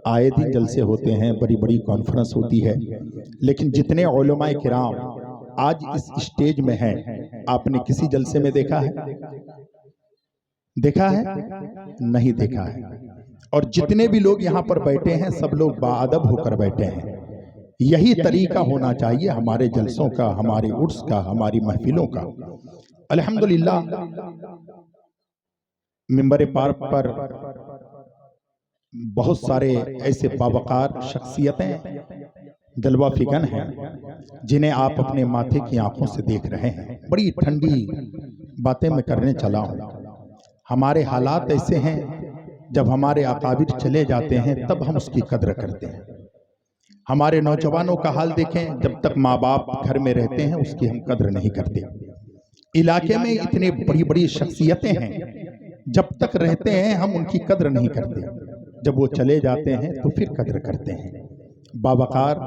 आए दिन जलसे होते हैं, बड़ी बड़ी कॉन्फ्रेंस होती है, लेकिन जितने उलमाए किराम आज इस स्टेज में हैं, आपने किसी जलसे में देखा है? देखा है? नहीं देखा है। और जितने भी लोग यहाँ पर बैठे हैं सब लोग बाअदब होकर बैठे हैं। यही तरीका होना चाहिए हमारे जलसों का, हमारे उर्स का, हमारी महफिलों का। अल्हम्दुलिल्लाह, मिंबर पाक पर बहुत सारे ऐसे बावकार शख्सियतें जलवा फिगन हैं जिन्हें आप अपने माथे की आंखों से देख रहे हैं। बड़ी ठंडी बातें मैं करने चला हूँ। हमारे हालात ऐसे हैं, जब हमारे अकाबिर चले जाते हैं तब हम उसकी कद्र करते हैं। हमारे नौजवानों का हाल देखें, जब तक माँ बाप घर में रहते हैं उसकी हम कद्र नहीं करते। इलाके में इतने बड़ी बड़ी शख्सियतें हैं, जब तक रहते हैं हम उनकी कद्र नहीं करते, जब वो चले जाते हैं तो फिर कद्र करते हैं। बावकार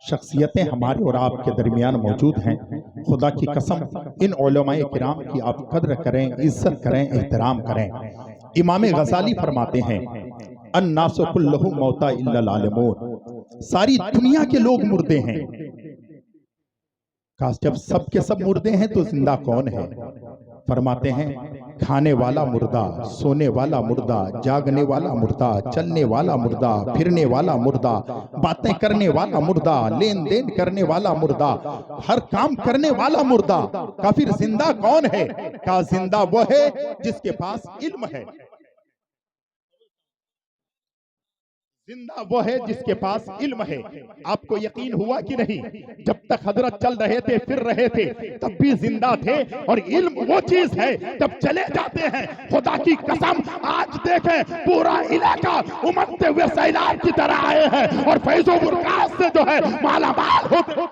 शख्सियतें हमारे और आपके दरमियान मौजूद हैं। खुदा की कसम, इन उलमाए किराम की आप कद्र करें, इज्जत करें, एहतराम करें। इमाम गजाली फरमाते हैं, अन्नासु कुल्लुहुम मौता इल्लल आलिमून, सारी दुनिया के लोग मुर्दे हैं। काश जब सब के सब मुर्दे हैं तो जिंदा कौन है? फरमाते हैं, खाने वाला मुर्दा, सोने वाला मुर्दा, जागने वाला मुर्दा, चलने वाला मुर्दा, फिरने वाला मुर्दा, बातें करने वाला मुर्दा, लेन देन करने वाला मुर्दा, हर काम करने वाला मुर्दा। का फिर जिंदा कौन है? का जिंदा वो है जिसके पास इल्म है। जिंदा वो है जिसके पास इल्म है। आपको यकीन हुआ कि नहीं? जब तक हजरत चल रहे थे, फिर रहे थे, तब भी जिंदा थे। और इल्म वो चीज है, जब चले जाते हैं, खुदा की कसम, आज देखें पूरा इलाका उमड़ते हुए सैलाब की तरह आए हैं और फैज़ो बुरकात से जो है मालामाल होते।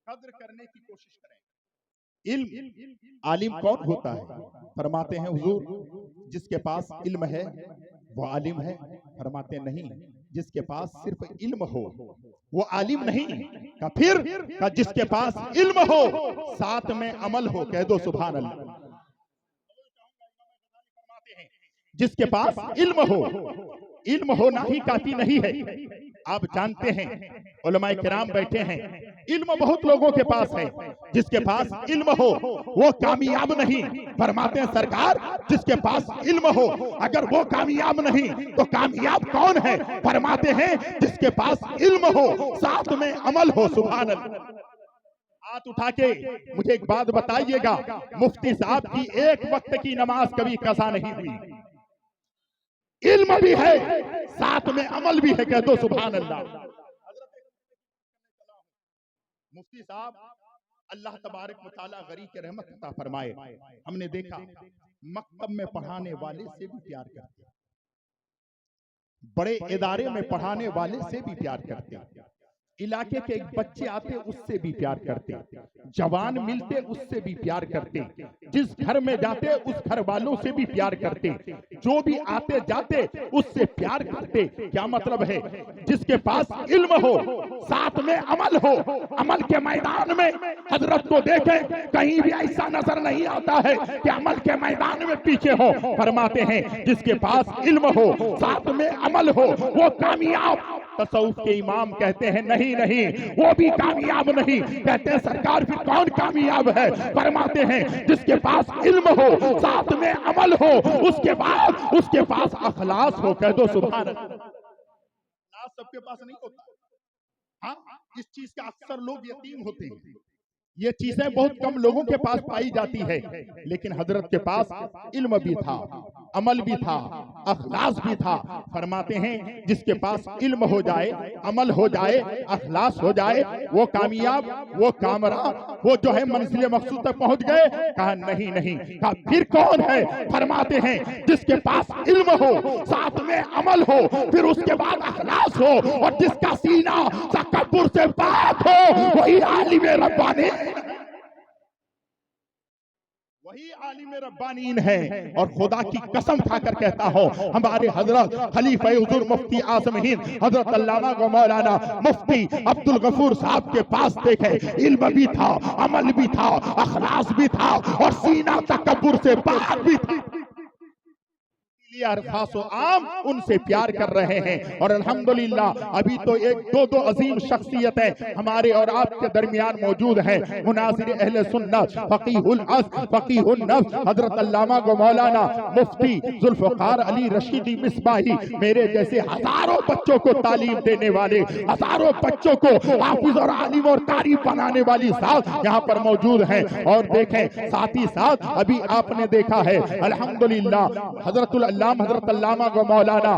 कद्र करने की कोशिश करें। इल्म आलिम कौन होता है? फरमाते हैं हुजूर, जिसके पास इल्म है वो आलिम है। फरमाते नहीं, जिसके पास सिर्फ इल्म हो वो आलिम नहीं। का फिर का जिसके पास इल्म हो साथ में अमल हो, कह दो सुभान अल्लाह। जिसके पास इल्म हो, इल्म होना ही काफी नहीं है। आप जानते हैं उलमाए किराम बैठे हैं, इल्म बहुत लोगों के पास है, जिसके पास इल्म हो वो कामयाब नहीं। फरमाते हैं सरकार, जिसके पास इल्म हो अगर वो कामयाब नहीं तो कामयाब कौन है? फरमाते हैं जिसके पास इल्म हो साथ में अमल हो। सुभान अल्लाह। हाथ उठा के मुझे एक बात बताइएगा, मुफ्ती साहब की एक वक्त की नमाज कभी कज़ा नहीं हुई। इल्म भी है साथ में अमल भी है, कह दो सुभान अल्लाह। मुफ्ती साहब अल्लाह तबारक व तआला गरीब के रहमत अता फरमाए, हमने देखा मकतब में पढ़ाने वाले से भी प्यार करते, बड़े इदारे में पढ़ाने वाले से भी प्यार करते, इलाके के एक बच्चे आते उससे भी प्यार करते, जवान मिलते उससे भी प्यार करते, जिस घर में जाते उस घर वालों से भी प्यार करते, जो भी आते जाते उससे प्यार करते। क्या मतलब है? जिसके पास इल्म हो साथ में अमल हो। अमल के मैदान में हजरत को देखें, कहीं भी ऐसा नजर नहीं आता है कि अमल के मैदान में पीछे हो। फरमाते हैं जिसके पास इल्म हो साथ में अमल हो वो कामयाब। तसव्वुफ के इमाम कहते हैं नहीं नहीं, वो भी कामयाब नहीं। कहते हैं सरकार फिर कौन कामयाब है? फरमाते हैं जिसके पास इल्म हो साथ में अमल हो, उसके बाद उसके पास अखलास हो, कह दो सुभान अल्लाह। अखलास सबके पास नहीं होता। हाँ, इस चीज का अक्सर लोग यकीन होते हैं, ये चीजें बहुत कम लोगों के पास पाई जाती है, लेकिन हजरत के पास इल्म भी था, अमल भी था, अखलास भी था। फरमाते हैं जिसके पास इल्म हो जाए, अमल हो जाए, अखलास हो जाए, वो कामयाब, वो कामराब, वो जो है मंजिल मकसूद तक पहुंच गए। कहा नहीं नहीं। कहा फिर कौन है? फरमाते हैं जिसके पास इल्म हो साथ में अमल हो, फिर उसके बाद अखलास हो, और जिसका सीना तकब्बुर से पाक हो, वही आलिम रब्बानी, वही आलिम रब्बानीन है। और खुदा की कसम खाकर कहता हूं, हमारे हजरत खलीफा हुजूर मुफ्ती आज़म हिंद हजरत अल्लामा व मौलाना मुफ्ती अब्दुल गफूर साहब के पास देखे, इल्म भी था, अमल भी था, अखलास भी था, और सीना तकब्बुर से पाक भी था। खासो आम उनसे प्यार कर रहे हैं। और अल्हम्दुलिल्लाह अभी तो एक दो अजीम शख्सियतें हमारे और आपके दरमियान मौजूद हैं। मुनासिर अहले सुन्नत फकीहुल अज़्र फकीहुन नफ्स हजरत अल्लामा व मौलाना मुफ्ती जुल्फ़िकार अली रशीदी मिसबाही, मेरे जैसे हजारों बच्चों को तालीम देने वाले, हजारों बच्चों को हाफिज और आलिम और कारी बनाने वाली साहब यहाँ पर मौजूद हैं। और देखें साथ ही साथ अभी आपने देखा है अल्हम्दुलिल्लाह हजरतुल हजरत अल्लामा व मौलाना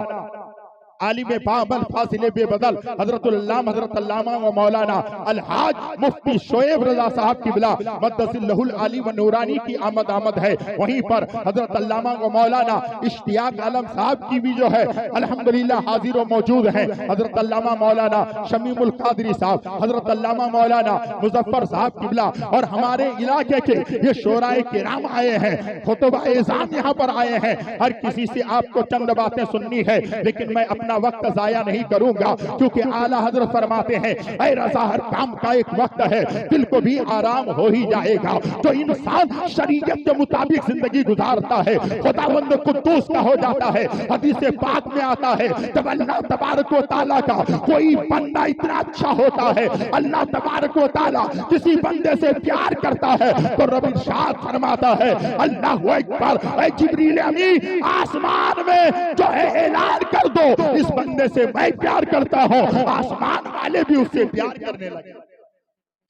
आलिम पाबल फासिले बेबदल हजरतुल हजरत अल्लामा व मौलाना अलहाज मुफ्ती शोएब रजा साहब किबला मद्दसिल्लहुल आली व नूरानी की आमद है। वहीं पर हजरत अल्लामा व मौलाना इश्तियाक आलम साहब की भी जो है अल्हम्दुलिल्लाह हाजिर मौजूद है। हजरत अल्लामा मौलाना शमीमुल कादरी साहब, हजरत अल्लामा मौलाना मुजफ्फर साहब किबला और हमारे इलाके के ये शोराए किराम आए हैं, खुतबा इज़ाम यहाँ पर आए हैं। हर किसी से आपको चंद बातें सुननी है, लेकिन मैं अपना वक्त जाया नहीं करूंगा, क्योंकि आला हजरत फरमाते हैं ऐ रज़ा हर काम का एक वक्त है, दिल को भी आराम हो ही जाएगा। जो इंसान शरीयत के मुताबिक जिंदगी गुजारता है खुदावंद कुद्दूस का हो जाता है। हदीस पाक में आता है जब अल्लाह तबारक व तआला का कोई बंदा इतना अच्छा होता है, अल्लाह तबारक व तआला किसी बंदे से प्यार करता है तो रब इरशाद फरमाता है अल्लाहु अकबर, ऐ जिब्रील अमीन आसमान में जो है ऐलान कर दो इस बंदे से मैं प्यार करता हूं, आसमान वाले भी उससे प्यार करने लगे।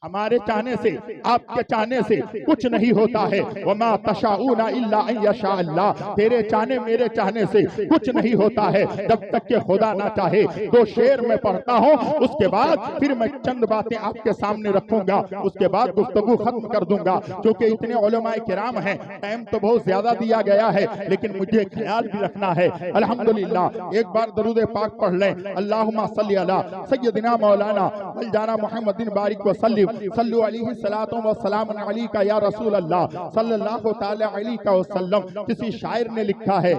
हमारे चाहने से आपके चाहने से कुछ नहीं होता है। वमा तशाऊना इल्ला अन यशा अल्लाह, तेरे चाहने मेरे चाहने से कुछ नहीं होता है जब तक कि खुदा ना चाहे। दो शेर मैं पढ़ता हूँ, उसके बाद फिर मैं चंद बातें आपके सामने रखूंगा, उसके बाद गुफ्तगू खत्म कर दूंगा। क्योंकि इतने उलमाए किराम हैं, टाइम तो बहुत ज्यादा दिया गया है, लेकिन मुझे ख्याल भी रखना है। अल्हम्दुलिल्लाह एक बार दरूद पाक पढ़ लें, अल्लाहुम्मा सल्ली अला सय्यदिना मौलाना मौलाना मुहम्मदिन बारिक वसल्लिम सल्लु अलैहि सलातो व सलाम अलैका या रसूल अल्लाह सल्लल्लाहु तआला अलैहि वसल्लम। किसी शायर ने लिखा है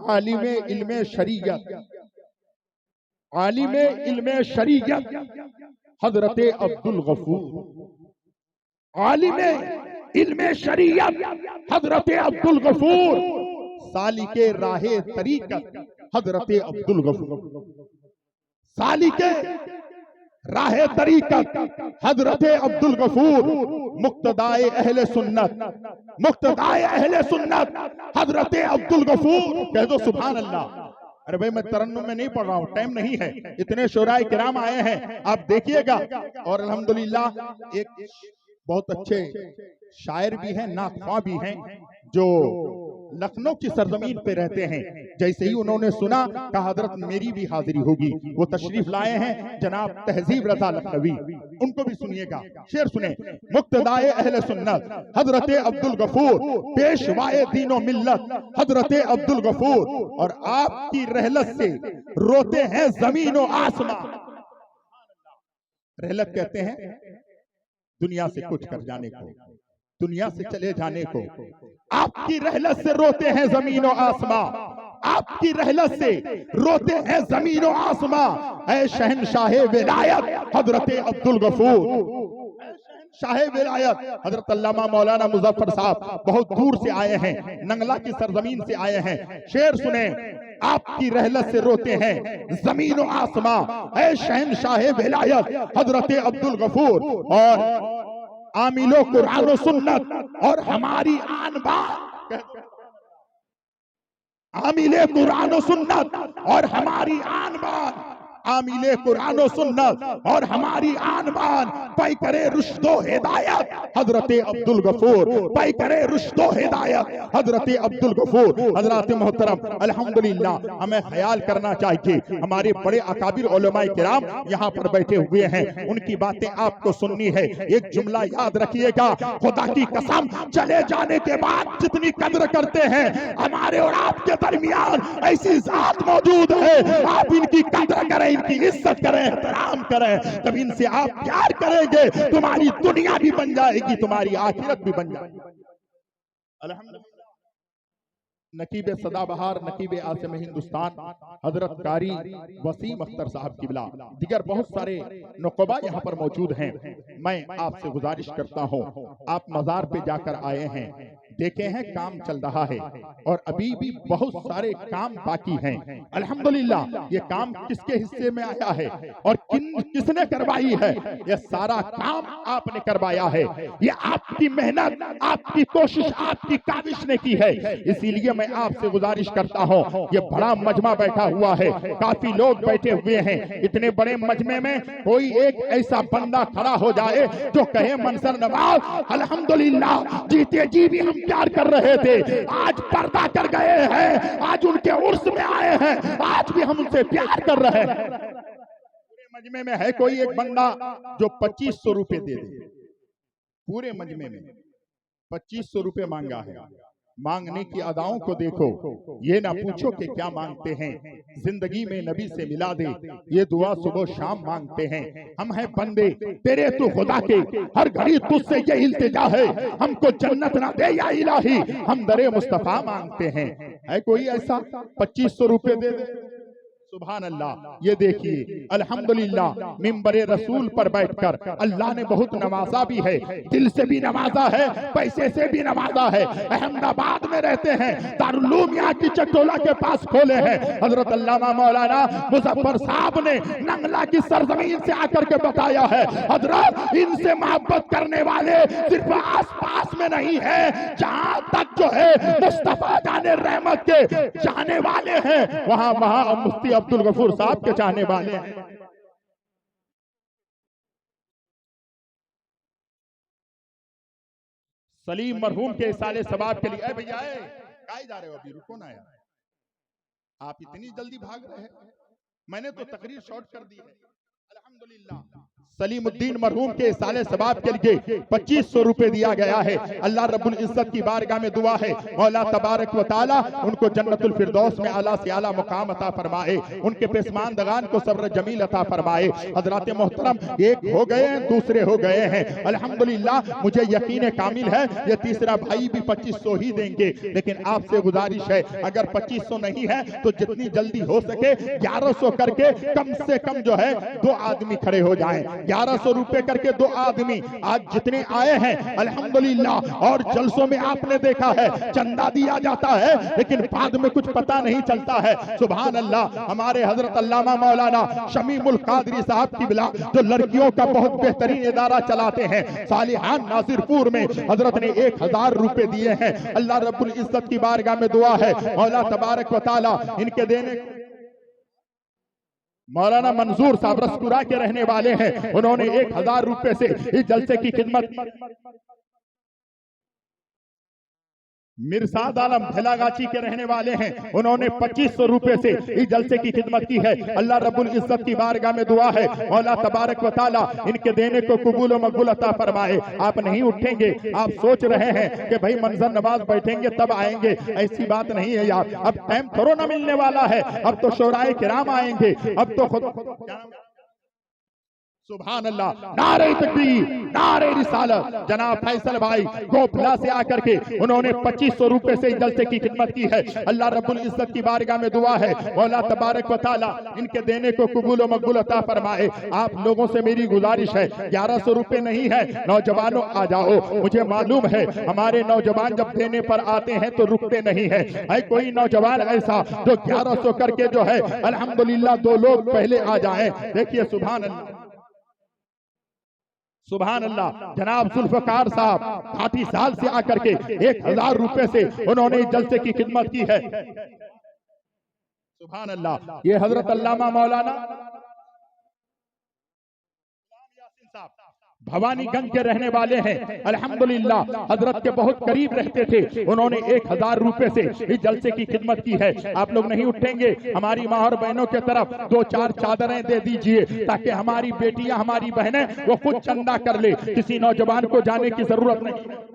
आलिमे इल्मे शरीयत, आलिमे इल्मे शरीयत हजरत अब्दुल गफूर, आलिमे इल्मे शरीयत हजरत अब्दुल गफूर, सालिके राहे तरीकत हजरत अब्दुल गफूर, सालिके राहे तरीकत हजरत अब्दुल गफूर, मुक्तदाए अहले सुन्नत, मुक्तदाए अहले सुन्नत हजरत अब्दुल गफूर। कह दो सुभान अल्लाह। अरे भाई मैं तरन्नुम में नहीं पढ़ रहा हूँ, टाइम नहीं है, इतने शोराए किराम आए हैं आप देखिएगा। और अल्हम्दुलिल्लाह एक बहुत अच्छे शायर भी हैं, नाख्वां भी हैं, जो लखनऊ की सरजमीन पे रहते हैं। जैसे ही उन्होंने सुना कहा हजरत मेरी भी हाजिरी होगी, वो तशरीफ लाए हैं जनाब तहजीब रजा लखनवी, उनको भी सुनिएगा। शेर सुने, मुक्तदाए अहले सुन्नत हजरत अब्दुल गफूर, पेशवाए दीनो मिल्लत हजरत अब्दुल गफूर, और आपकी रहलत से रोते हैं जमीन और आसमान। रहलत कहते हैं दुनिया से कुछ कर जाने को, दुनिया से चले जाने को। आपकी रहलत से रोते हैं जमीन और आसमां, आपकी रहलत से रोते हैं जमीन और आसमां। ऐ शहनशाह विलायत हजरत अब्दुल गफूर, शाह विलायत हजरत अल्लामा मौलाना मुजफ्फर साहब बहुत दूर से आए हैं, नंगला की सरजमीन से आए हैं। शेर सुने, आपकी रहलत से रोते हैं जमीन और आसमां, ऐ शहनशाह विलायत हजरत अब्दुल गफूर, और आमिलो कुरान सुन्नत और हमारी आन बान, आमिले कुरान सुन्नत और हमारी आन बान, आमिले कुरान सुन्नत और हमारी आन बान, पाई करे रुश्दो हिदायत हजरत अब्दुल गफूर, पाई करे रुश्दो हिदायत हजरत अब्दुल गफूर। हजरत मोहतरम अल्हम्दुलिल्लाह हमें ख्याल करना चाहिए, हमारे बड़े अकाबिर उलमाए किराम यहाँ पर बैठे हुए हैं, उनकी बातें आपको सुननी है। एक जुमला याद रखिएगा, खुदा की कसम चले जाने के बाद जितनी कद्र करते हैं हमारे और आपके दरमियान ऐसी जात मौजूद है, आप इनकी कद्र करें, इनकी इज्जत करें, एहतराम करें, तब इनसे आप प्यार करेंगे, तुम्हारी दुनिया भी बन जाएगी, तुम्हारी आखिरत भी बन जाएगी। अल्हम्दुलिल्लाह नकीब सदाबहार नकीब आसिम हिंदुस्तान हजरत कारी वसीम अख्तर साहब किबला, दिगर बहुत सारे नुकबा यहाँ पर मौजूद हैं। मैं आपसे गुजारिश करता हूँ, आप मजार पे जाकर आए हैं, देखे हैं काम चल रहा है और अभी भी बहुत सारे काम बाकी हैं। अल्हम्दुलिल्लाह ये काम किसके हिस्से में आया है और किसने करवाई है? ये सारा काम आपने करवाया है। ये आपकी मेहनत, आपकी कोशिश, आपकी काविश ने की है। इसीलिए मैं आपसे गुजारिश करता हूँ, ये बड़ा मजमा बैठा हुआ है, काफी लोग बैठे हुए हैं। इतने बड़े मजमे में कोई एक ऐसा बंदा खड़ा हो जाए जो कहे मंसर नवाज अल्हम्दुलिल्लाह जीते जी भी हम प्यार कर रहे थे, आज पर्दा कर गए हैं, आज उनके उर्स में आए हैं, आज भी हम उनसे प्यार कर रहे हैं। पूरे मजमे में है कोई एक बंदा जो 2500 रुपए दे दे? पूरे मजमे में 2500 रुपए मांगा है। मांगने की अदाओं को देखो, ये ना पूछो कि क्या मांगते हैं, जिंदगी में नबी से मिला दे, ये दुआ सुबह शाम मांगते हैं। हम हैं बंदे तेरे तू खुदा के, हर घड़ी तुझसे ये इल्तिजा है, हमको जन्नत ना दे या इलाही, हम दरे मुस्तफा मांगते हैं। है कोई ऐसा 2500 रुपए दे दे? सुभान अल्लाह। ये देखिए अल्हम्दुलिल्लाह मिंबरे रसूल पर बैठकर अल्लाह ने बहुत नवाजा भी है, दिल से भी नवाजा है, पैसे से भी नवाजा है। अहमदाबाद में रहते हैं, दारुल उलूम यहाँ की चटोला के पास खोले हैं। हजरत अल्लामा मौलाना मुजफ्फर साहब ने नंगला की सरजमीन से आकर के बताया है, हजरत इनसे मोहब्बत करने वाले सिर्फ आस पास में नहीं है, जहाँ तक जो है मुस्तफा जाने रहमत के जाने वाले हैं, वहाँ मुफ्ती अब्दुल गफूर साहब के चाहने वाले हैं। सलीम मरहूम के इसाले सवाब के लिए भैया कहाँ जा रहे हो? अभी रुको ना यार, आप इतनी जल्दी भाग रहे हैं। मैंने तो तकरीर शॉर्ट कर दी है। अल्हम्दुलिल्लाह सलीमुद्दीन मरहूम के साले सवाब के लिए 2500 रुपए दिया गया है। अल्लाह रब्बुल इज्जत की बारगाह में दुआ है, मौला तबारक व तआला उनको जन्नतुल फिरदौस में आला से आला मुकाम अता फरमाए, उनके पेशमानदगान को सब्र जमील अता फरमाए। हजरात मोहतरम, एक हो गए हैं, दूसरे हो गए हैं। अल्हम्दुलिल्लाह मुझे यकीन कामिल है ये तीसरा भाई भी 2500 ही देंगे, लेकिन आपसे गुजारिश है अगर 2500 नहीं है तो जितनी जल्दी हो सके 1100 करके कम से कम जो है 2 आदमी खड़े हो जाएं। 1100 रुपए करके 2 आदमी आज जितने आए हैं अल्हम्दुलिल्लाह। और जलसों में आपने देखा है चंदा दिया जाता है लेकिन बाद में कुछ पता नहीं चलता है। सुभान अल्लाह। हमारे हजरत अल्लामा मौलाना शमीमुल कादरी साहब की बिला जो लड़कियों का बहुत बेहतरीन इदारा चलाते हैं, सालिहान नासिरपुर में हजरत ने 1000 रुपए दिए हैं। अल्लाह रब्बुल इज्जत की बारगाह में दुआ है, मौला तबारक व तआला इनके देने। मौलाना मंजूर साहब रसकुरा के रहने वाले हैं, उन्होंने 1000 रुपए से इस जलसे की खिदमत। मिर्साद आलम भेलागाची के रहने वाले हैं, उन्होंने 2500 रुपए से इस जलसे की खिदमत की है। अल्लाह रब्बुल इज्जत की बारगाह में दुआ है, मौला तबारक व तआला इनके देने को कबूल व मकबूल अता फरमाए। आप नहीं उठेंगे, आप सोच रहे हैं कि भाई मंजर नवाज बैठेंगे तब आएंगे, ऐसी बात नहीं है यार। अब टाइम थोड़ा ना मिलने वाला है, अब तो शोराए किराम आएंगे, अब तो खुद। सुभान अल्लाह। नारे तकबीर, नारे रिसालत। जनाब फैसल भाई गोपला से आकर के उन्होंने 2500 रुपए से जलसे की खिदमत की है। अल्लाह रब्बुल इज्जत की बारगाह में दुआ है, मौला तबारक व तआला इनके देने को कबूल व मकबूल अता फरमाए। आप लोगों से मेरी गुजारिश है, 1100 रुपए नहीं है, नौजवानों आ जाओ। मुझे मालूम है हमारे नौजवान जब देने पर आते हैं तो रुकते नहीं है। कोई नौजवान ऐसा जो 1100 करके जो है अल्हम्दुलिल्लाह 2 लोग पहले आ जाए। देखिए सुभान अल्लाह, सुभान अल्लाह। जनाब जुल्फकार साहब 60 साल से आकर के 1000 रुपए से उन्होंने जलसे की खिदमत की है। सुभान अल्लाह। ये हजरत अल्लामा मौलाना भवानीगंज के रहने वाले हैं, अल्हम्दुलिल्लाह हजरत के बहुत करीब रहते थे, उन्होंने 1000 रुपए से इस जलसे की खिदमत की है। आप लोग नहीं उठेंगे, हमारी माँ और बहनों के तरफ 2-4 चादरें दे दीजिए ताकि हमारी बेटियां हमारी बहनें वो खुद चंदा कर ले, किसी नौजवान को जाने की जरूरत नहीं।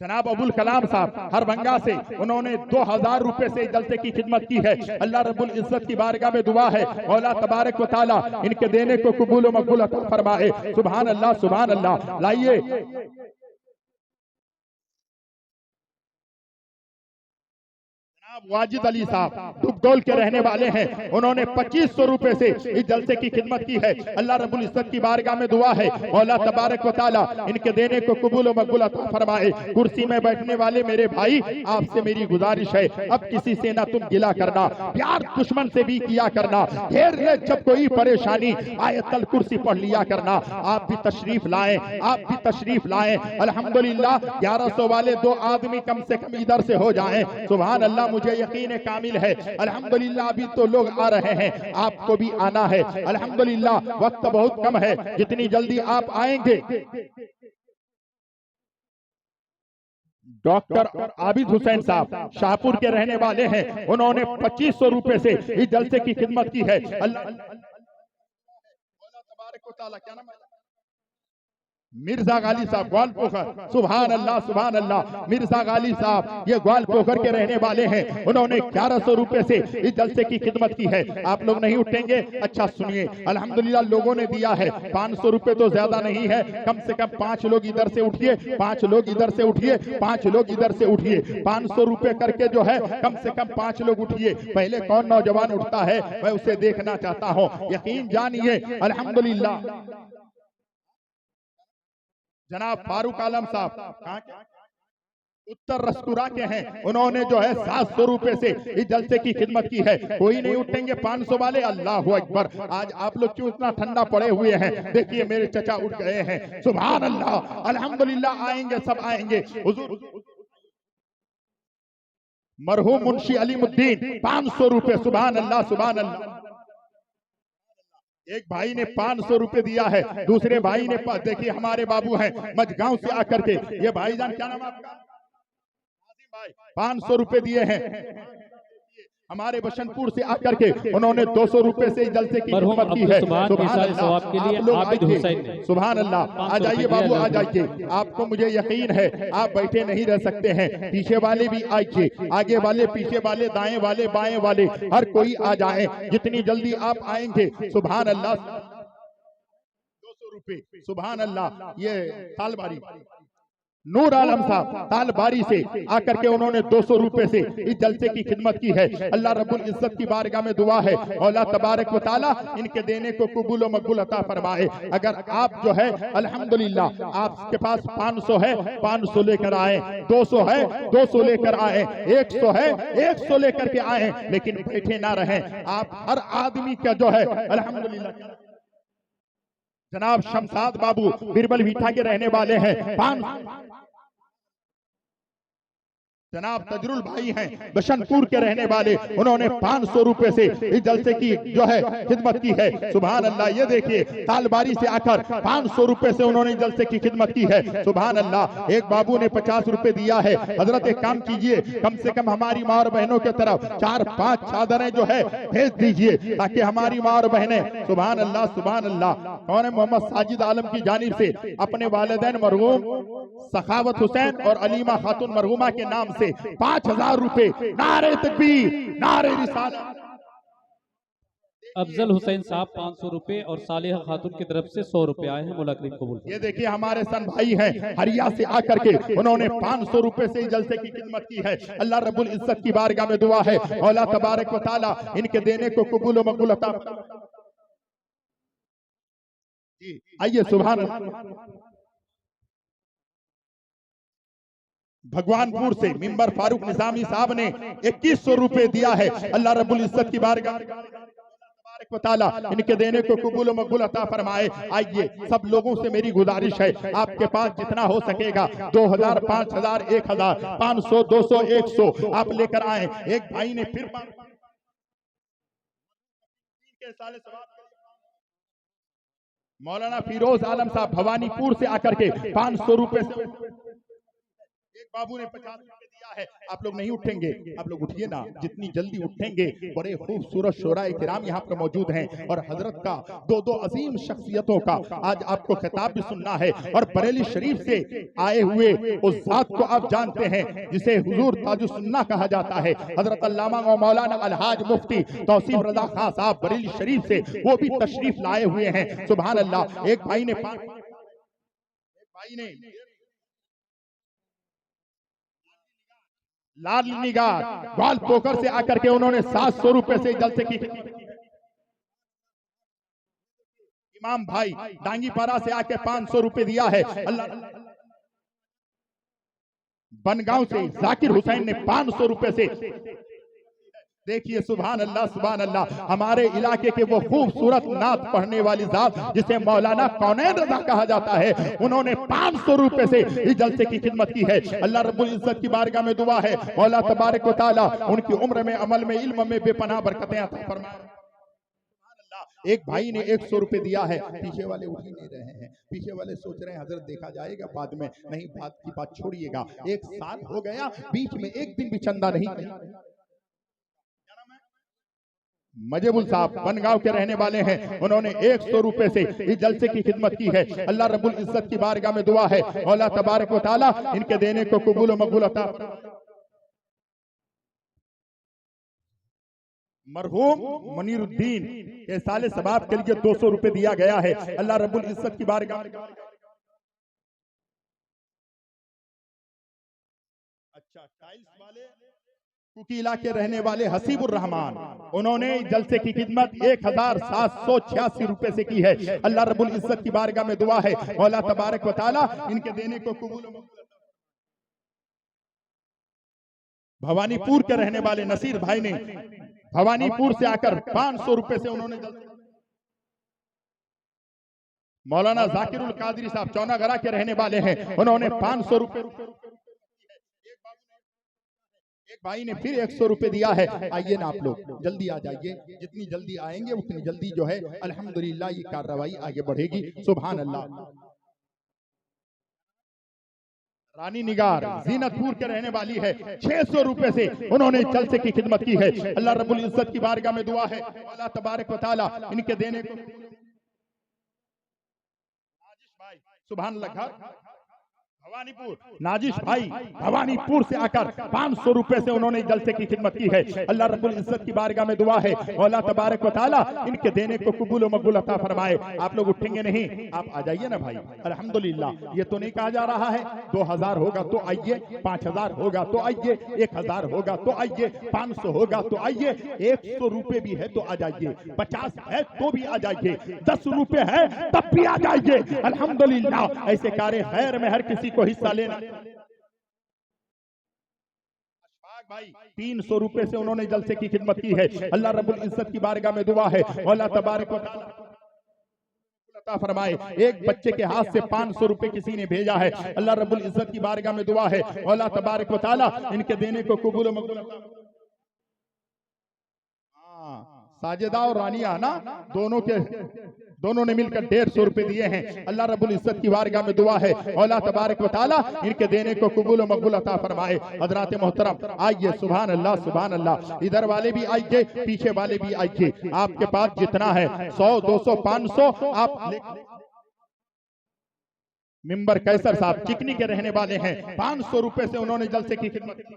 जनाब अबुल कलाम साहब हरभंगा से उन्होंने 2000 रुपए से जलसे की खिदमत की है। अल्लाह रब्बुल इज्जत की बारगाह में दुआ है, मौला तबारक व तआला इनके देने को कबूल व मकबूल अता फरमाए। सुभान अल्लाह, सुभान अल्लाह। लाइए वाजिद अली साहब दुबगोल के रहने वाले हैं। उन्होंने 2500 रुपए से इस जलसे की खिदमत की है। अल्लाह रब्बुल इज्जत की बारगाह में दुआ है, मौला तबारक व तआला इनके देने को कबूल व मकबूल अता फरमाए। कुर्सी में बैठने वाले मेरे भाई, आपसे मेरी गुजारिश है, अब किसी से ना तुम गिला करना, प्यार दुश्मन से भी किया करना। घेर ले जब कोई परेशानी, आयतल कुर्सी पढ़ लिया करना। आप भी तशरीफ लाएं, आप भी तशरीफ लाएं। अल्हम्दुलिल्लाह 1100 वाले 2 आदमी कम से कम इधर से हो जाएं। सुभान अल्लाह, मुझे यकीन कामिल है। अल्हम्दुलिल्लाह अभी तो लोग आ रहे हैं, आपको भी आना है। अल्हम्दुलिल्लाह वक्त बहुत कम है, जितनी जल्दी आप आएंगे। डॉक्टर आबिद हुसैन साहब शाहपुर के रहने वाले हैं। उन्होंने 2500 रुपए से इस जलसे की खिदमत की है। अल्लाह तबारक व तआला, क्या नाम है? मिर्जा गाली साहब ग्वालपोखर। सुभान अल्लाह, सुभान अल्लाह। मिर्जा गाली साहब ये ग्वालपोखर के रहने वाले हैं। उन्होंने 1100 रुपए से इस जलसे की खिदमत की है। आप लोग नहीं उठेंगे? अच्छा सुनिए, अल्हम्दुलिल्लाह लोगों ने दिया है 500 रुपए, तो ज्यादा नहीं है। कम से कम 5 लोग इधर से उठिए, 5 लोग इधर से उठिए, 5 लोग इधर से उठिए। 500 रुपए करके जो है कम से कम 5 लोग उठिए। पहले कौन नौजवान उठता है, मैं उसे देखना चाहता हूँ। यकीन जानिए अल्हम्दुलिल्लाह जनाब फारूक आलम साहब कहाँ के? उत्तर रसकुरा के हैं। उन्होंने जो है 700 रुपए से इस जलसे की खिदमत की है। कोई नहीं उठेंगे 500 वाले? अल्लाह अकबर। आज आप लोग क्यों इतना ठंडा पड़े हुए हैं? देखिए मेरे चचा उठ गए हैं। सुभान अल्लाह, अल्हम्दुलिल्लाह आएंगे, सब आएंगे। हुजूर मरहूम मुंशी अलीमुद्दीन 500 रुपए। सुभान अल्लाह, सुभान अल्लाह। एक भाई ने 500 रुपए दिया है, दूसरे भाई ने देखिए हमारे बाबू हैं मजगांव से आकर के। ये भाईजान क्या नाम आपका? 500 रुपए दिए हैं। हमारे बशनपुर से आकर के उन्होंने 200 रुपए से जलसे की खिदमत की है। सुभान अल्लाह। आ जाइए बाबू, आ जाइए। आपको मुझे यकीन है आप बैठे नहीं रह सकते हैं। पीछे वाले भी आइए, आगे वाले, पीछे वाले, दाएं वाले, बाएं वाले, हर कोई आ जाए। जितनी जल्दी आप आएंगे। सुभान अल्लाह। 200 रुपए। सुभान अल्लाह। ये तालबारी नूर आलम साहब तालबारी से आकर के उन्होंने 200 रुपए से इस जलसे की खिदमत की है। अल्लाह रब्बुल इज्जत की बारगाह में दुआ है, मौला तबारक व तआला इनके देने को कबूल व मकबूल अता फरमाए। अगर आप जो है अल्हम्दुलिल्लाह आपके पास 500 है, 500 लेकर आए। 200 है, 200 लेकर आए। 100 है, 100 लेकर के आए। लेकिन बैठे ना रहें। आप हर आदमी का जो है अल्हम्दुलिल्लाह जनाब शमशाद बाबू बिरबल भीठा के रहने वाले हैं। जनाब तजरुल भाई हैं बशनपुर के रहने वाले। उन्होंने 500 रुपए से इस जलसे की जो है खिदमत की है। सुभान अल्लाह। ये देखिए तालबारी से आकर 500 रुपए से उन्होंने जलसे की खिदमत की है। सुभान अल्लाह। एक बाबू ने 50 रुपए दिया है। हजरत एक काम कीजिए, कम से कम हमारी माँ और बहनों के तरफ 4-5 चादरें जो है भेज दीजिए, ताकि हमारी माँ और बहनें। सुभान अल्लाह, सुभान अल्लाह। कौन है? मोहम्मद साजिद आलम की जानिब से अपने वालिदैन मरहूम सखावत हुसैन और अलीमा खातून मरहूमा के नाम से 5000 रुपए। नारे तकबीर, नारे रिसालत। अफजल हुसैन साहब 500 रुपए और सालिहा खातून की तरफ से 100 रुपए आए हैं। मुलाकात कबूल। ये देखिए हमारे सन भाई हैं हरिया से आकर के उन्होंने 500 रुपए से जलसे की खिदमत की है। अल्लाह रब्बुल इज्जत की बारगाह में दुआ है, मौला तबारक व तआला इनके देने को कबूल व मकबूल अता। आइए सुभान अल्लाह। भगवानपुर से मिंबर फारूक निजामी साहब ने 2100 रुपए दिया है। अल्लाह रब्बुल इज्जत की बारगाह तबारक व तआला इनके देने को कबूल व मकबूल अता फरमाए। आइए सब लोगों से मेरी गुजारिश है, आपके पास जितना हो सकेगा 2000, 5000, 1000, 500, 200, 100 आप लेकर आए। एक भाई ने फिर मौलाना फिरोज आलम साहब भवानीपुर से आकर के 500 रुपए से एक बाबू ने 50 रुपए दिया है। आप लोग नहीं उठेंगे? आप लोग उठिए ना, जितनी जल्दी उठेंगे। बड़े खूबसूरत शोराए किराम यहाँ पर मौजूद हैं और हजरत का दो अजीम शख्सियतों का आज आपको खिताब भी सुनना है। और बरेली शरीफ से आए हुए उस जात को आप जानते हैं जिसे हुजूर ताजुस सुन्ना कहा जाता है। हजरत अल्लामा व मौलाना अलहाज मुफ्ती तौसीफ रजा खां साहब बरेली शरीफ से वो भी तशरीफ लाए हुए हैं। सुभान अल्लाह। एक भाई ने लाल निगार ग्वाल पोखर से आकर के उन्होंने 700 रुपए से जलसे की। इमाम भाई डांगीपारा से आके 500 रुपए दिया है। अल्लाह बनगांव से जाकिर हुसैन ने 500 रुपए से। देखिए सुभान अल्लाह सुभान अल्लाह, हमारे इलाके के वो खूबसूरत नात पढ़ने वाली जात जिसे मौलाना कौनैन रजा कहा जाता है, उन्होंने 500 रुपए से इस जलसे की खिदमत की है। अल्लाह रब्बुल इज्जत की बारगाह में दुआ है मौला तबारक व तआला उनकी उम्र में, अमल में, इल्म में बेपनाह बरकतें अता फरमाए। एक भाई ने 100 रुपए दिया है। पीछे वाले उठ ही नहीं रहे हैं, पीछे वाले सोच रहे हैं हजरत देखा जाएगा बाद में। नहीं, बात की बात छोड़िएगा, 1 साल हो गया, बीच में एक दिन भी चंदा नहीं। मजेबुल साहब बनगांव के रहने वाले हैं, उन्होंने 100 रुपए से इस जलसे की खिदमत की है। अल्लाह रब्बुल इज्जत की बारगाह में दुआ है मौला तबारक व तआला इनके देने को कबूल व मकबूल अता। मरहूम मनीरुद्दीन के साले सबाब के लिए 200 रुपए दिया गया है। अल्लाह रब्बुल इज्जत की बारगाह। अच्छा, टाइल्स वाले कुकी इलाके रहने वाले हसीबुर रहमान, उन्होंने जलसे की खिदमत 1786 रुपए से की है। अल्लाह रब्बुल इज्जत की बारगाह में दुआ है मौला तबारक व तआला इनके देने को कबूल। भवानीपुर के रहने वाले नसीर भाई ने भवानीपुर से आकर 500 रुपए से उन्होंने मौलाना जाकिरुल कादरी साहब चौनागरा के रहने वाले हैं, उन्होंने 500 रुपए। एक भाई ने फिर 100 रुपए दिया है। आइए ना आप लोग जल्दी आ जाइए, जितनी जल्दी आएंगे उतनी जल्दी जो है अल्हम्दुलिल्लाह ये कार्रवाई आगे बढ़ेगी। सुभान अल्लाह। रानी निगार जीनतपुर के रहने वाली है, 600 रुपए से उन्होंने जलसे की खिदमत की है। अल्लाह रब्बुल इज्जत की बारगाह में दुआ है अल्लाह तबारक व तआला इनके देने को। सुभान अल्लाह। भवानीपुर नाजिश भाई भवानीपुर से आकर 500 रुपए से उन्होंने जलसे की खिदमत की है। अल्लाह रब्बुल इज्जत की बारगाह में दुआ है मौला तबारक व तआला इनके देने को कबूल व मकबूल अता फरमाए। आप लोग उठेंगे नहीं, आप आ जाइए ना भाई। अल्हम्दुलिल्लाह, ये तो नहीं कहा जा रहा है 2000 होगा तो आइए, 5000 होगा तो आइए, 1000 होगा तो आइए, 500 होगा तो आइए, 100 रुपए भी है तो आ जाइए, 50 है तो भी आ जाइए, 10 रुपए है तब भी आ जाइए। अल्हम्दुलिल्लाह, ऐसे कार्य खैर में हर किसी को हिस्सा लेना। भाई 300 रुपए से उन्होंने जलसे की खिदमत की है। अल्लाह रब्बुल इज्जत की बारगाह में दुआ है मौला तबारक व तआला अता फरमाए। एक बच्चे के हाथ से 500 रुपए किसी ने भेजा है। अल्लाह रब्बुल इज्जत की बारगाह में दुआ है मौला तबारक व तआला इनके देने को कबूल व मकबूल। साजिदा और रानिया ना दोनों ने मिलकर 150 रुपए दिए हैं। अल्लाह रब्बुल इज्जत की बारगाह में दुआ है मौला तबारक व तआला इनके देने को कबूल व मकबूल अता फरमाए। हजरात मोहतरम आइए, सुभान अल्लाह सुभान अल्लाह। इधर वाले भी आइए, पीछे वाले भी आइए, आपके पास जितना है 100 200 500 आप। मिंबर कैसर साहब चिकनी के रहने वाले हैं, 500 रुपए से उन्होंने जलसे की खिदमत की।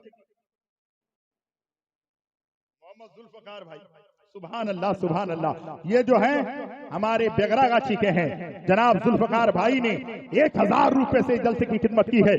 मोहम्मद जुल्फकार भाई सुभान अल्लाह सुभान अल्लाह। ये जो हैं हमारे बेगरागाछी के हैं, जनाब जुल्फकार भाई ने 1000 रुपए से जलसे की खिदमत की है।